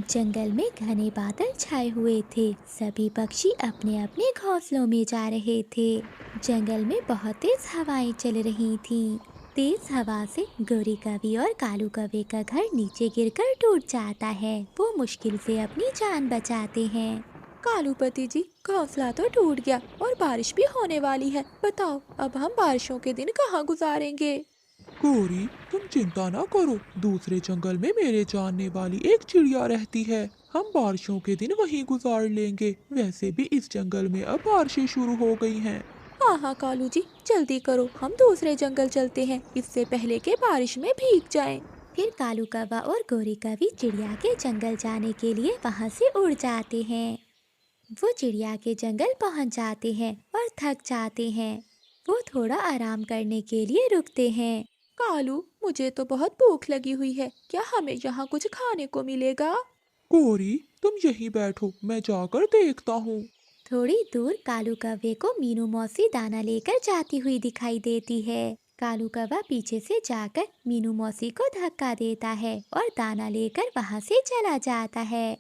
जंगल में घने बादल छाए हुए थे। सभी पक्षी अपने अपने घोंसलों में जा रहे थे। जंगल में बहुत तेज हवाएं चल रही थीं। तेज हवा से गोरी कौवे और कालू कौवे का घर नीचे गिरकर टूट जाता है। वो मुश्किल से अपनी जान बचाते हैं। कालूपति जी, घोंसला तो टूट गया और बारिश भी होने वाली है। बताओ, अब हम बारिशों के दिन कहाँ गुजारेंगे? गौरी, तुम चिंता ना करो। दूसरे जंगल में मेरे जानने वाली एक चिड़िया रहती है। हम बारिशों के दिन वहीं गुजार लेंगे। वैसे भी इस जंगल में अब बारिशें शुरू हो गई हैं। हाँ हाँ कालू जी, जल्दी करो, हम दूसरे जंगल चलते हैं, इससे पहले कि बारिश में भीग जाएं। फिर कालू कौवा और गोरी कौवी चिड़िया के जंगल जाने के लिए वहां से उड़ जाते हैं। वो चिड़िया के जंगल पहुंच जाते हैं और थक जाते हैं। वो थोड़ा आराम करने के लिए रुकते हैं। कालू, मुझे तो बहुत भूख लगी हुई है। क्या हमें यहाँ कुछ खाने को मिलेगा? गौरी, तुम यहीं बैठो, मैं जाकर देखता हूँ। थोड़ी दूर कालू कौवे को मीनू मौसी दाना लेकर जाती हुई दिखाई देती है। कालू कौवा पीछे से जाकर मीनू मौसी को धक्का देता है और दाना लेकर वहां से चला जाता है।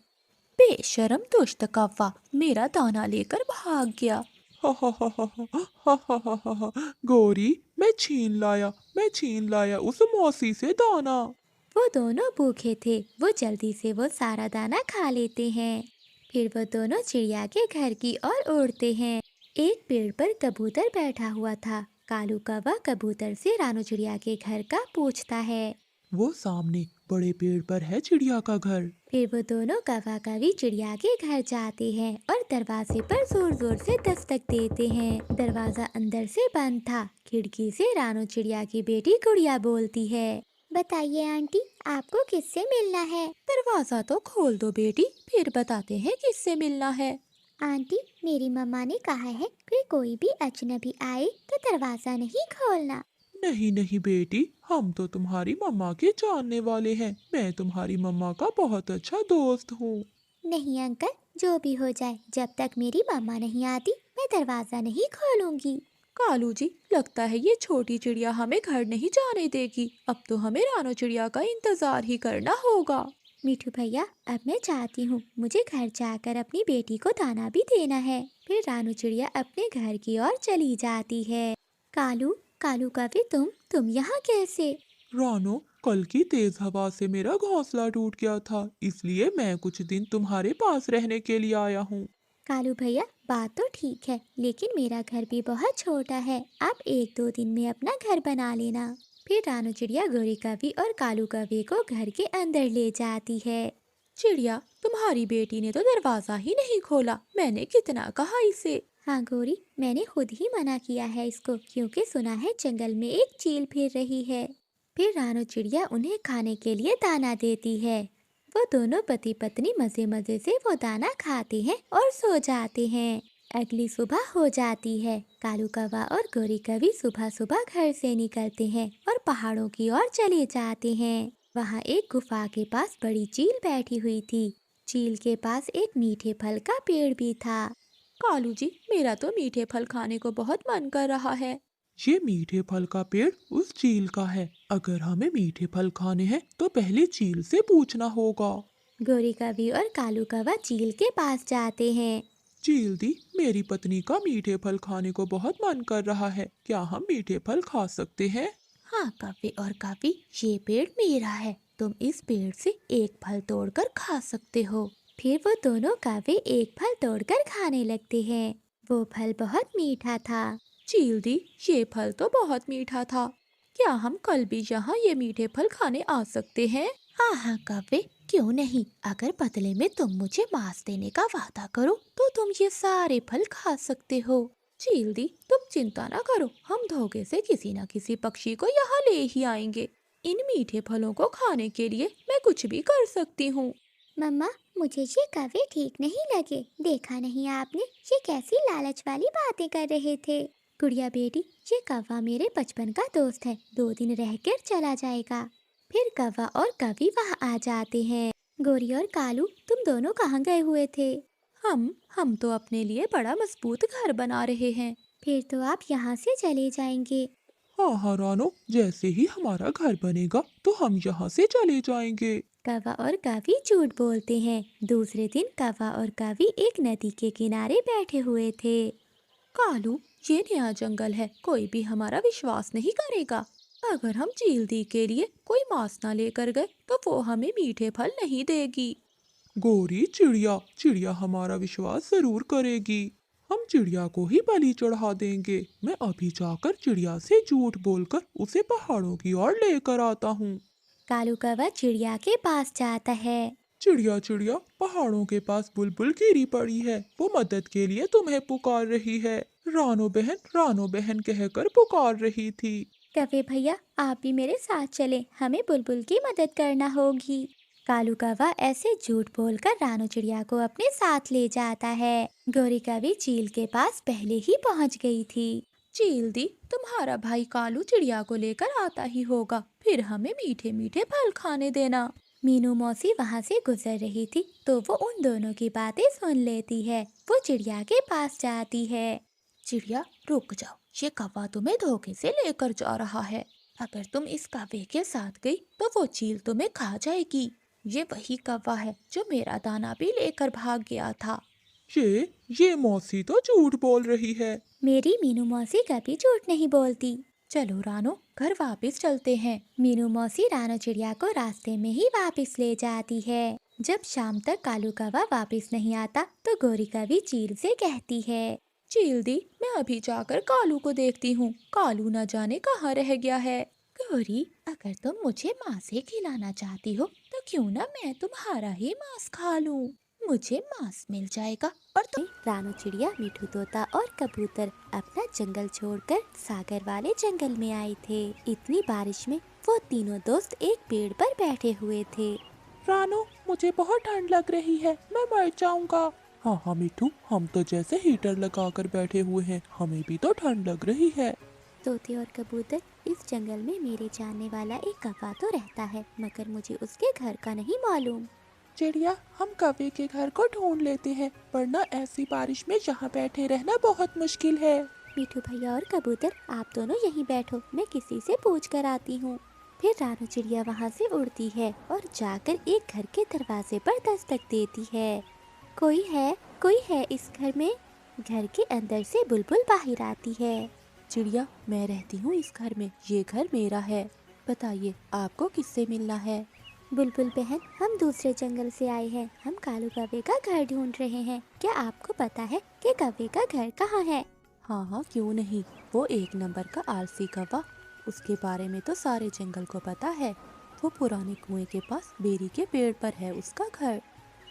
बेशरम दुष्ट कौवा, मेरा दाना लेकर भाग गया। हा हा हा हा हा हा हा हा हा हा। गौरी, मैं छीन लाया उस मौसी से दाना। वो दोनों भूखे थे। वो जल्दी से वो सारा दाना खा लेते हैं। फिर वो दोनों चिड़िया के घर की ओर उड़ते हैं। एक पेड़ पर कबूतर बैठा हुआ था। कालू कौवा कबूतर से रानू चिड़िया के घर का पूछता है। वो सामने बड़े पेड़ पर है चिड़िया का घर। फिर वो दोनों कौवा कौवी चिड़िया के घर जाते हैं और दरवाजे पर जोर जोर से दस्तक देते हैं। दरवाजा अंदर से बंद था। खिड़की से रानू चिड़िया की बेटी गुड़िया बोलती है। बताइए आंटी, आपको किससे मिलना है? दरवाजा तो खोल दो बेटी, फिर बताते हैं किससे मिलना है। आंटी, मेरी मम्मा ने कहा है कि कोई भी अजनबी आए तो दरवाजा नहीं खोलना। नहीं नहीं बेटी, हम तो तुम्हारी मम्मा के जानने वाले हैं। मैं तुम्हारी मम्मा का बहुत अच्छा दोस्त हूँ। नहीं अंकल, जो भी हो जाए, जब तक मेरी मम्मा नहीं आती मैं दरवाजा नहीं खोलूंगी। कालू जी, लगता है ये छोटी चिड़िया हमें घर नहीं जाने देगी। अब तो हमें रानो चिड़िया का इंतजार ही करना होगा। मिठू भैया, अब मैं चाहती हूँ, मुझे घर जाकर अपनी बेटी को दाना भी देना है। फिर रानू चिड़िया अपने घर की ओर चली जाती है। कालू, कालू कभी तुम यहाँ कैसे? रानो, कल की तेज हवा से मेरा घोंसला टूट गया था, इसलिए मैं कुछ दिन तुम्हारे पास रहने के लिए आया हूँ। कालू भैया, बात तो ठीक है, लेकिन मेरा घर भी बहुत छोटा है। आप एक दो दिन में अपना घर बना लेना। फिर रानू चिड़िया गोरी कवि और कालू कवि को घर के अंदर ले जाती है। चिड़िया, तुम्हारी बेटी ने तो दरवाजा ही नहीं खोला। मैंने कितना कहा इसे। हाँ गोरी, मैंने खुद ही मना किया है इसको, क्योंकि सुना है जंगल में एक चील फिर रही है। फिर रानू चिड़िया उन्हें खाने के लिए दाना देती है। वो दोनों पति पत्नी मजे मजे से वो दाना खाते हैं और सो जाते हैं। अगली सुबह हो जाती है। कालू कौवा और गोरी कवि सुबह सुबह घर से निकलते हैं और पहाड़ों की ओर चले जाते हैं। वहाँ एक गुफा के पास बड़ी चील बैठी हुई थी। चील के पास एक मीठे फल का पेड़ भी था। कालू जी, मेरा तो मीठे फल खाने को बहुत मन कर रहा है। ये मीठे फल का पेड़ उस चील का है। अगर हमें मीठे फल खाने हैं तो पहले चील से पूछना होगा। गोरी कवि और कालू कौवा चील के पास जाते हैं। चील दी, मेरी पत्नी का मीठे फल खाने को बहुत मन कर रहा है। क्या हम मीठे फल खा सकते हैं? हाँ कवि और कवि, ये पेड़ मेरा है। तुम इस पेड़ से एक फल तोड़कर खा सकते हो। फिर वो दोनों कौवे एक फल तोड़कर खाने लगते हैं। वो फल बहुत मीठा था। चील दी, ये फल तो बहुत मीठा था। क्या हम कल भी यहाँ ये मीठे फल खाने आ सकते हैं? हाँ हाँ कव्वे, क्यों नहीं। अगर बदले में तुम मुझे मांस देने का वादा करो तो तुम ये सारे फल खा सकते हो। चील दी, तुम चिंता ना करो, हम धोखे से किसी न किसी पक्षी को यहाँ ले ही आएंगे। इन मीठे फलों को खाने के लिए मैं कुछ भी कर सकती हूँ। मम्मा, मुझे ये कौवे ठीक नहीं लगे। देखा नहीं आपने, ये कैसी लालच वाली बातें कर रहे थे। गुड़िया बेटी, ये कौवा मेरे बचपन का दोस्त है, 2 दिन रहकर चला जाएगा। फिर कौवा और कवि वहाँ आ जाते हैं। गोरी और कालू, तुम दोनों कहाँ गए हुए थे? हम तो अपने लिए बड़ा मजबूत घर बना रहे हैं। फिर तो आप यहाँ से चले जाएंगे। हाँ हाँ रानो, जैसे ही हमारा घर बनेगा तो हम यहाँ से चले जाएंगे। कौवा और कावी झूठ बोलते हैं। दूसरे दिन कौवा और कावी एक नदी के किनारे बैठे हुए थे। कालू, ये नया जंगल है, कोई भी हमारा विश्वास नहीं करेगा। अगर हम चील के लिए कोई मांस ना लेकर गए तो वो हमें मीठे फल नहीं देगी। गौरी, चिड़िया चिड़िया हमारा विश्वास जरूर करेगी। हम चिड़िया को ही बलि चढ़ा देंगे। मैं अभी जाकर चिड़िया से झूठ बोलकर उसे पहाड़ों की ओर लेकर आता हूँ। कालू कौवा चिड़िया के पास जाता है। चिड़िया चिड़िया, पहाड़ों के पास बुलबुल गिरी पड़ी है। वो मदद के लिए तुम्हें पुकार रही है। रानो बहन कहकर पुकार रही थी। कौवे भैया, आप भी मेरे साथ चले, हमें बुलबुल की मदद करना होगी। कालू कौवा ऐसे झूठ बोलकर रानो चिड़िया को अपने साथ ले जाता है। गौरी कौवी चील के पास पहले ही पहुंच गई थी। चील दी, तुम्हारा भाई कालू चिड़िया को लेकर आता ही होगा, फिर हमें मीठे मीठे फल खाने देना। मीनू मौसी वहाँ से गुजर रही थी तो वो उन दोनों की बातें सुन लेती है। वो चिड़िया के पास जाती है। चिड़िया, रुक जाओ, ये कौवा तुम्हें धोखे से लेकर जा रहा है। अगर तुम इस कौवे के साथ गई तो वो चील तुम्हें खा जाएगी। ये वही कौवा है जो मेरा दाना भी लेकर भाग गया था। ये मौसी तो झूठ बोल रही है। मेरी मीनू मौसी कभी झूठ नहीं बोलती। चलो रानो, घर वापस चलते हैं। मीनू मौसी रानो चिड़िया को रास्ते में ही वापस ले जाती है। जब शाम तक कालू कौवा वापस नहीं आता तो गौरी कौवी चील से कहती है, चील दी, मैं अभी जाकर कालू को देखती हूँ। कालू न जाने कहाँ रह गया है। गौरी, अगर तुम मुझे मांस ही खिलाना चाहती हो तो क्यों ना मैं तुम्हारा ही मांस खा लूं। मुझे मांस मिल जाएगा। और तुम? रानो चिड़िया, मिठू तोता और कबूतर अपना जंगल छोड़कर सागर वाले जंगल में आए थे। इतनी बारिश में वो तीनों दोस्त एक पेड़ पर बैठे हुए थे। रानो, मुझे बहुत ठंड लग रही है, मैं मर जाऊंगा। हाँ हाँ मिठू, हम तो जैसे हीटर लगाकर बैठे हुए हैं, हमें भी तो ठंड लग रही है। तोते और कबूतर, इस जंगल में मेरे जानने वाला एक कौवा तो रहता है, मगर मुझे उसके घर का नहीं मालूम। चिड़िया, हम कौवे के घर को ढूंढ लेते हैं, वरना ऐसी बारिश में यहाँ बैठे रहना बहुत मुश्किल है। मिठू भैया और कबूतर, आप दोनों यहीं बैठो, मैं किसी से पूछ कर आती हूँ। फिर रानो चिड़िया वहाँ से उड़ती है और जाकर एक घर के दरवाजे पर दस्तक देती है। कोई है इस घर में? घर के अंदर से बुलबुल बाहर आती है। चिड़िया, मैं रहती हूँ इस घर में, ये घर मेरा है। बताइए, आपको किससे मिलना है? बुलबुल बहन, हम दूसरे जंगल से आए हैं। हम कालू कौवे का घर ढूंढ रहे हैं। क्या आपको पता है कि कौवे का घर कहाँ है? हाँ हाँ, क्यों नहीं। वो एक नंबर का आलसी कौवा, उसके बारे में तो सारे जंगल को पता है। वो पुराने कुएं के पास बेरी के पेड़ पर है उसका घर।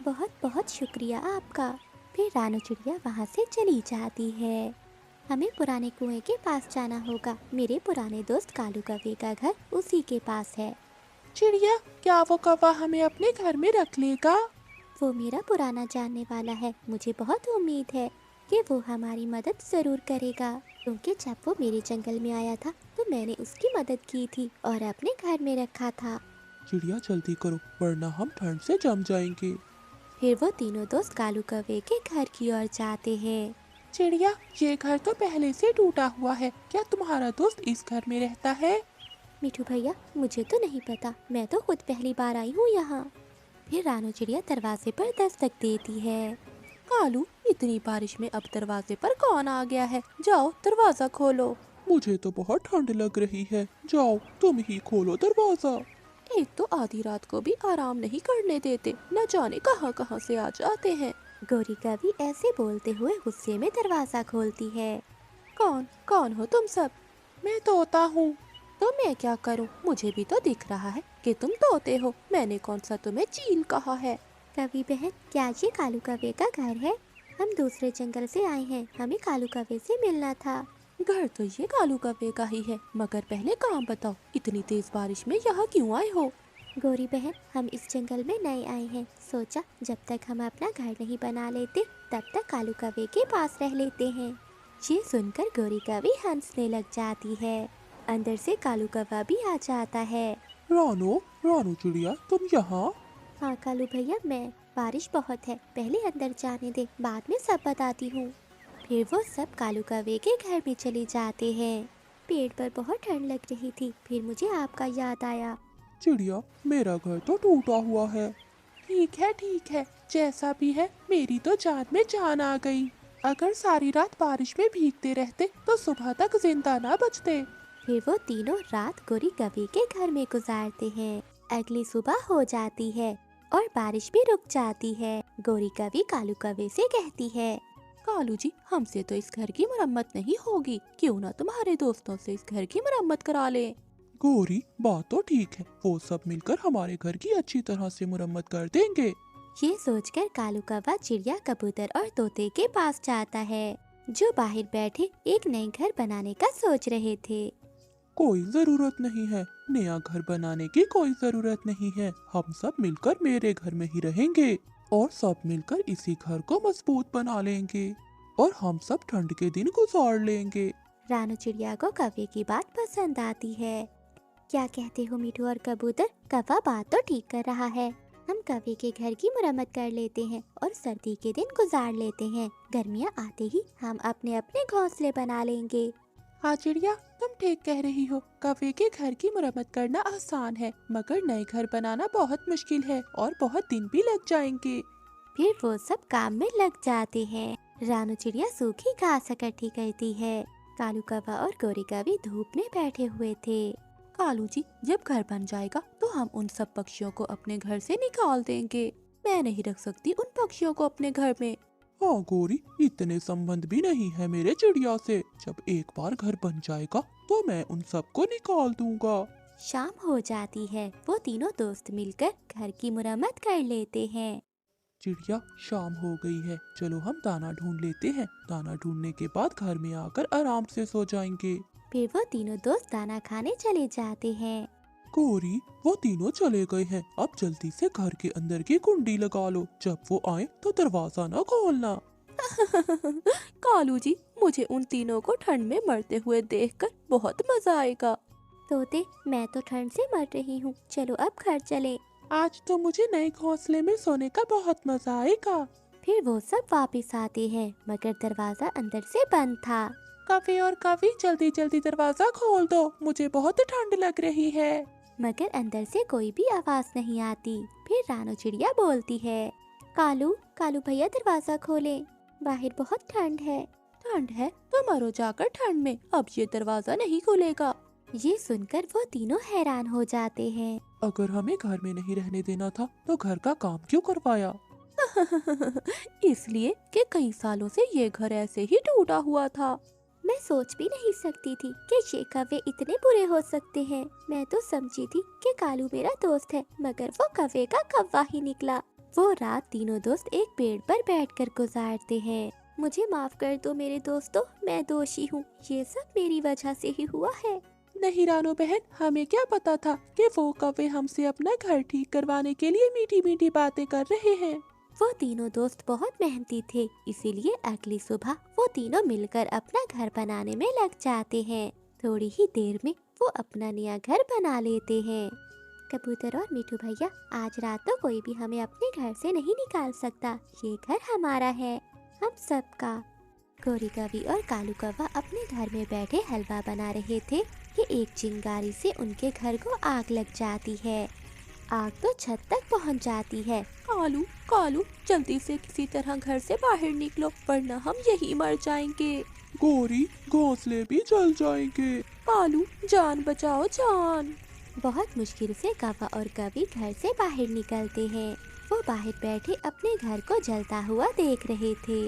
बहुत बहुत शुक्रिया आपका। फिर रानो चिड़िया वहाँ से चली जाती है। हमें पुराने कुएं के पास जाना होगा। मेरे पुराने दोस्त कालू कौवे का घर उसी के पास है। चिड़िया, क्या वो कौवा हमें अपने घर में रख लेगा? वो मेरा पुराना जानने वाला है। मुझे बहुत उम्मीद है कि वो हमारी मदद जरूर करेगा, क्योंकि जब वो मेरे जंगल में आया था तो मैंने उसकी मदद की थी और अपने घर में रखा था। चिड़िया, जल्दी करो, वरना हम ठंड से जम जाएंगे। फिर वो तीनों दोस्त कालू कौवे के घर की ओर जाते हैं। चिड़िया, ये घर तो पहले से टूटा हुआ है, क्या तुम्हारा दोस्त इस घर में रहता है? मिठू भैया, मुझे तो नहीं पता, मैं तो खुद पहली बार आई हूँ यहाँ। फिर रानो चिड़िया दरवाजे पर दस्तक देती है। कालू, इतनी बारिश में अब दरवाजे पर कौन आ गया है? जाओ दरवाजा खोलो। मुझे तो बहुत ठंड लग रही है, जाओ तुम ही खोलो दरवाजा। एक तो आधी रात को भी आराम नहीं करने देते, न जाने कहाँ कहाँ से आ जाते हैं। गौरी कौवी ऐसे बोलते हुए गुस्से में दरवाजा खोलती है। कौन हो तुम सब? मैं तोता हूँ। तो मैं क्या करूँ? मुझे भी तो दिख रहा है कि तुम तोते हो। मैंने कौन सा तुम्हें चील कहा है? कौवी बहन, क्या ये कालू कौवे का घर है? हम दूसरे जंगल से आए हैं, हमें कालू कौवे से मिलना था। घर तो ये कालू कौवे का ही है, मगर पहले काम बताओ, इतनी तेज बारिश में यहाँ क्यों आए हो? गौरी बहन, हम इस जंगल में नए आए हैं, सोचा जब तक हम अपना घर नहीं बना लेते तब तक कालू कौवे के पास रह लेते हैं। ये सुनकर गौरी कौवी हंसने लग जाती है। अंदर से कालू कौवा भी आ जाता है। रानो चिड़िया, तुम यहाँ? हाँ कालू भैया, मैं। बारिश बहुत है, पहले अंदर जाने दे, बाद में सब बताती हूँ। फिर वो सब कालू कौवे के घर में चले जाते हैं। पेड़ पर बहुत ठंड लग रही थी। फिर मुझे आपका याद आया। चिड़िया, मेरा घर तो टूटा हुआ है। ठीक है, जैसा भी है मेरी तो जान में जान आ गई। अगर सारी रात बारिश में भीगते रहते तो सुबह तक जिंदा ना बचते। फिर वो तीनों रात गोरी कवि के घर में गुजारते हैं। अगली सुबह हो जाती है और बारिश भी रुक जाती है। गोरी कवि कालू कौवे से कहती है, कालू जी, हमसे तो इस घर की मरम्मत नहीं होगी, क्यों ना तुम्हारे दोस्तों से इस घर की मरम्मत करा ले। गोरी, बात तो ठीक है, वो सब मिलकर हमारे घर की अच्छी तरह से मुरम्मत कर देंगे। ये सोचकर कालू कौवा चिड़िया, कबूतर और तोते के पास जाता है, जो बाहर बैठे एक नए घर बनाने का सोच रहे थे। कोई जरूरत नहीं है, नया घर बनाने की कोई जरूरत नहीं है। हम सब मिलकर मेरे घर में ही रहेंगे और सब मिलकर इसी घर को मजबूत बना लेंगे और हम सब ठंड के दिन गुजार लेंगे। रानू चिड़िया को कौवे की बात पसंद आती है। क्या कहते हो मिठू और कबूतर? कौवा बात तो ठीक कर रहा है। हम कौवे के घर की मरम्मत कर लेते हैं और सर्दी के दिन गुजार लेते हैं। गर्मियाँ आते ही हम अपने अपने घोंसले बना लेंगे। हाँ चिड़िया, तुम ठीक कह रही हो। कौवे के घर की मरम्मत करना आसान है, मगर नए घर बनाना बहुत मुश्किल है और बहुत दिन भी लग जाएंगे। फिर वो सब काम में लग जाते हैं। रानू चिड़िया सूखी घास इकट्ठी करती है। कालू कौवा और गोरी कवि धूप में बैठे हुए थे। कालू जी, जब घर बन जाएगा तो हम उन सब पक्षियों को अपने घर से निकाल देंगे। मैं नहीं रख सकती उन पक्षियों को अपने घर में। हाँ गोरी, इतने संबंध भी नहीं है मेरे चिड़िया से। जब एक बार घर बन जाएगा तो मैं उन सबको निकाल दूंगा। शाम हो जाती है। वो तीनों दोस्त मिलकर घर की मुरम्मत कर लेते हैं। चिड़िया, शाम हो गई है, चलो हम दाना ढूंढ लेते हैं। दाना ढूंढने के बाद घर में आकर आराम से सो जाएंगे। फिर वो तीनों दोस्त दाना खाने चले जाते हैं। गोरी, वो तीनों चले गए हैं, अब जल्दी से घर के अंदर की कुंडी लगा लो। जब वो आए तो दरवाजा न खोलना। कालू जी, मुझे उन तीनों को ठंड में मरते हुए देखकर बहुत मजा आएगा। तोते, मैं तो ठंड से मर रही हूँ, चलो अब घर चले। आज तो मुझे नए घोंसले में सोने का बहुत मजा आएगा। फिर वो सब वापस आते हैं, मगर दरवाजा अंदर से बंद था। कवि और कवि, जल्दी जल्दी दरवाजा खोल दो, मुझे बहुत ठंड लग रही है। मगर अंदर से कोई भी आवाज नहीं आती। फिर रानू चिड़िया बोलती है, कालू कालू भैया दरवाजा खोले, बाहर बहुत ठंड है। ठंड है तो मरो जाकर ठंड में, अब ये दरवाजा नहीं खुलेगा। ये सुनकर वो तीनों हैरान हो जाते हैं। अगर हमें घर में नहीं रहने देना था तो घर का काम क्यों करवाया? इसलिए कि कई सालों से ये घर ऐसे ही टूटा हुआ था। मैं सोच भी नहीं सकती थी कि ये कौवे इतने बुरे हो सकते हैं। मैं तो समझी थी कि कालू मेरा दोस्त है, मगर वो कौवे का कौवा ही निकला। वो रात तीनों दोस्त एक पेड़ पर बैठकर गुजारते हैं। मुझे माफ कर दो मेरे दोस्तों, मैं दोषी हूँ, ये सब मेरी वजह से ही हुआ है। नहीं रानू बहन, हमें क्या पता था कि वो कौवे हमसे अपना घर ठीक करवाने के लिए मीठी मीठी बातें कर रहे हैं। वो तीनों दोस्त बहुत मेहनती थे, इसीलिए अगली सुबह वो तीनों मिलकर अपना घर बनाने में लग जाते हैं। थोड़ी ही देर में वो अपना नया घर बना लेते हैं। कबूतर और मिठू भैया, आज रात तो कोई भी हमें अपने घर से नहीं निकाल सकता। ये घर हमारा है, हम सबका। गोरी कवि और कालू कौवा अपने घर में बैठे हलवा बना रहे थे कि एक चिंगारी से उनके घर को आग लग जाती है। आग तो छत तक पहुंच जाती है। कालू कालू, जल्दी से किसी तरह घर से बाहर निकलो, वरना हम यही मर जाएंगे। गोरी, घोंसले भी जल जाएंगे। कालू, जान बचाओ जान। बहुत मुश्किल से कौवा और कवि घर से बाहर निकलते हैं। वो बाहर बैठे अपने घर को जलता हुआ देख रहे थे।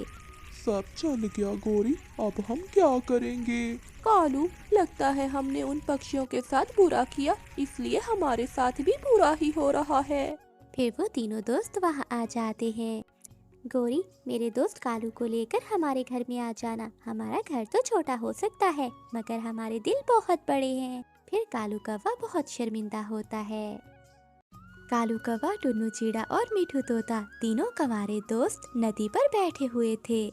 सब जल गया गोरी, अब हम क्या करेंगे? कालू, लगता है हमने उन पक्षियों के साथ बुरा किया, इसलिए हमारे साथ भी बुरा ही हो रहा है। फिर वो तीनों दोस्त वहाँ आ जाते हैं। गोरी, मेरे दोस्त कालू को लेकर हमारे घर में आ जाना। हमारा घर तो छोटा हो सकता है, मगर हमारे दिल बहुत बड़े हैं। फिर कालू कौवा बहुत शर्मिंदा होता है। कालू कौवा, टुन्नू चिड़ा और मिठू तोता तीनों कंवारे दोस्त नदी पर बैठे हुए थे।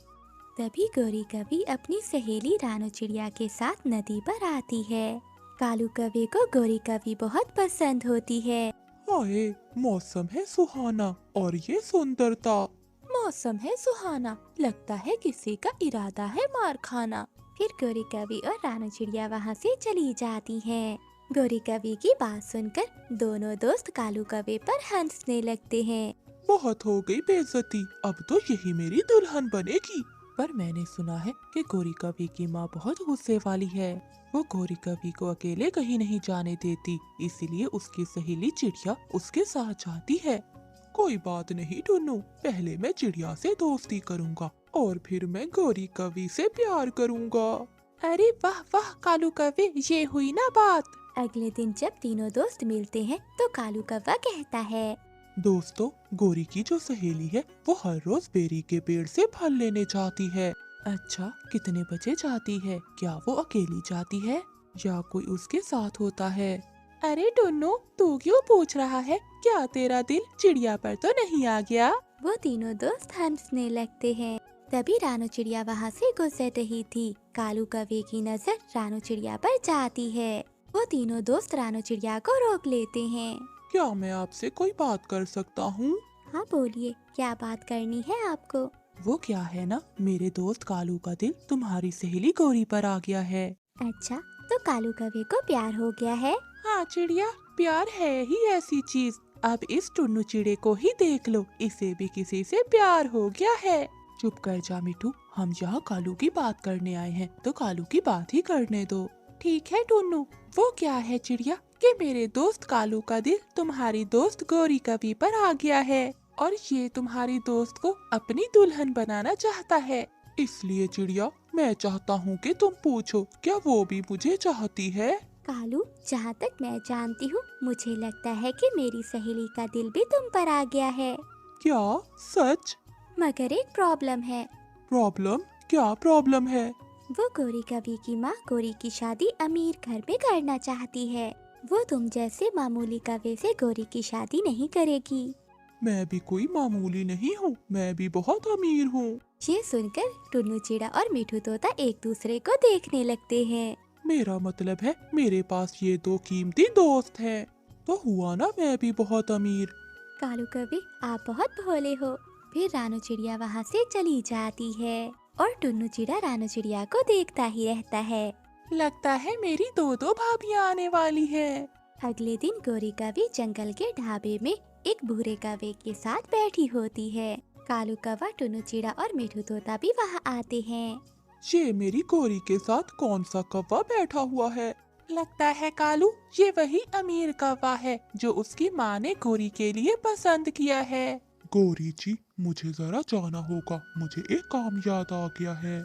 तभी गोरी कवि अपनी सहेली रानू चिड़िया के साथ नदी पर आती है। कालू कौवे को गोरी कवि बहुत पसंद होती है। हाय, मौसम है सुहाना और ये सुंदरता। मौसम है सुहाना, लगता है किसी का इरादा है मार खाना। फिर गोरी कवि और रानू चिड़िया वहाँ से चली जाती हैं। गोरी कौवे की बात सुनकर दोनों दोस्त कालू कौवे पर हंसने लगते हैं। बहुत हो गई बेइज्जती, अब तो यही मेरी दुल्हन बनेगी। पर मैंने सुना है कि गोरी कौवे की माँ बहुत गुस्से वाली है। वो गोरी कौवे को अकेले कहीं नहीं जाने देती, इसीलिए उसकी सहेली चिड़िया उसके साथ जाती है। कोई बात नहीं टुन्नू, पहले मैं चिड़िया से दोस्ती करूँगा और फिर मैं गोरी कौवे से प्यार करूँगा। अरे वाह वाह कालू कौवे, ये हुई ना बात। अगले दिन जब तीनों दोस्त मिलते हैं तो कालू कौवा कहता है, दोस्तों, गोरी की जो सहेली है वो हर रोज बेरी के पेड़ से फल लेने जाती है। अच्छा, कितने बजे जाती है? क्या वो अकेली जाती है या कोई उसके साथ होता है? अरे टुन्नू, तू क्यों पूछ रहा है? क्या तेरा दिल चिड़िया पर तो नहीं आ गया? वो तीनों दोस्त हंसने लगते हैं। तभी रानू चिड़िया वहाँ से गुजर रही थी। कालू कौवे की नजर रानू चिड़िया पर जाती है। वो तीनों दोस्त रानू चिड़िया को रोक लेते हैं। क्या मैं आपसे कोई बात कर सकता हूँ? हाँ बोलिए, क्या बात करनी है आपको? वो क्या है ना, मेरे दोस्त कालू का दिल तुम्हारी सहेली गोरी पर आ गया है। अच्छा, तो कालू कौवे को प्यार हो गया है? हाँ चिड़िया, प्यार है ही ऐसी चीज। अब इस टुन्नू चिड़े को ही देख लो, इसे भी किसी से प्यार हो गया है। चुप कर जा मिठू, हम यहाँ कालू की बात करने आए हैं तो कालू की बात ही करने दो। ठीक है टुन्नू, वो क्या है चिड़िया कि मेरे दोस्त कालू का दिल तुम्हारी दोस्त गोरी कौवे पर आ गया है और ये तुम्हारी दोस्त को अपनी दुल्हन बनाना चाहता है। इसलिए चिड़िया, मैं चाहता हूँ कि तुम पूछो, क्या वो भी मुझे चाहती है? कालू, जहाँ तक मैं जानती हूँ, मुझे लगता है कि मेरी सहेली का दिल भी तुम पर आ गया है। क्या सच? मगर एक प्रॉब्लम है। प्रॉब्लम? क्या प्रॉब्लम है? वो गोरी कौवे की माँ गोरी की शादी अमीर घर में करना चाहती है। वो तुम जैसे मामूली कौवे से गोरी की शादी नहीं करेगी। मैं भी कोई मामूली नहीं हूँ, मैं भी बहुत अमीर हूँ। ये सुनकर टुन्नू चिड़ा और मिठू तोता एक दूसरे को देखने लगते हैं। मेरा मतलब है मेरे पास ये दो कीमती दोस्त हैं, तो हुआ ना मैं भी बहुत अमीर। कालू कौवे, आप बहुत भोले हो। फिर रानू चिड़िया वहाँ से चली जाती है और टुन्नू चिड़ा रानू चिड़िया को देखता ही रहता है। लगता है मेरी दो भाभियाँ आने वाली है। अगले दिन गोरी कौवे जंगल के ढाबे में एक भूरे कौवे के साथ बैठी होती है। कालू कौवा, टुन्नू चिड़ा और मिठू तोता भी वहाँ आते हैं। ये मेरी गोरी के साथ कौन सा कौवा बैठा हुआ है? लगता है कालू, ये वही अमीर कौवा है जो उसकी माँ ने गोरी के लिए पसंद किया है। गोरी जी, मुझे जरा जाना होगा, मुझे एक काम याद आ गया है।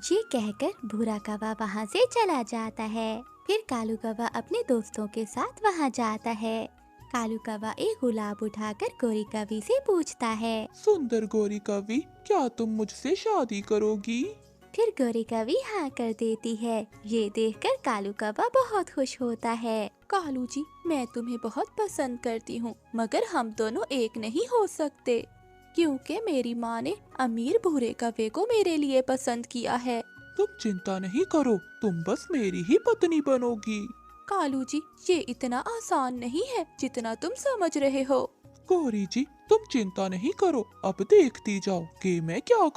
ये कहकर भूरा कौवा वहाँ से चला जाता है। फिर कालू कौवा अपने दोस्तों के साथ वहाँ जाता है। कालू कौवा एक गुलाब उठाकर गोरी कौवे से पूछता है, सुंदर गोरी कौवी, क्या तुम मुझसे शादी करोगी? फिर गोरी कौवे हाँ कर देती है। ये देखकर कालू कौवा बहुत खुश होता है। कालू जी, मैं तुम्हें बहुत पसंद करती हूँ, मगर हम दोनों एक नहीं हो सकते क्योंकि मेरी माँ ने अमीर भूरे कौवे को मेरे लिए पसंद किया है। तुम चिंता नहीं करो, तुम बस मेरी ही पत्नी बनोगी। कालू जी, ये इतना आसान नहीं है जितना तुम समझ रहे हो। गौरी जी, तुम चिंता नहीं करो, अब देखती जाओ कि मैं क्या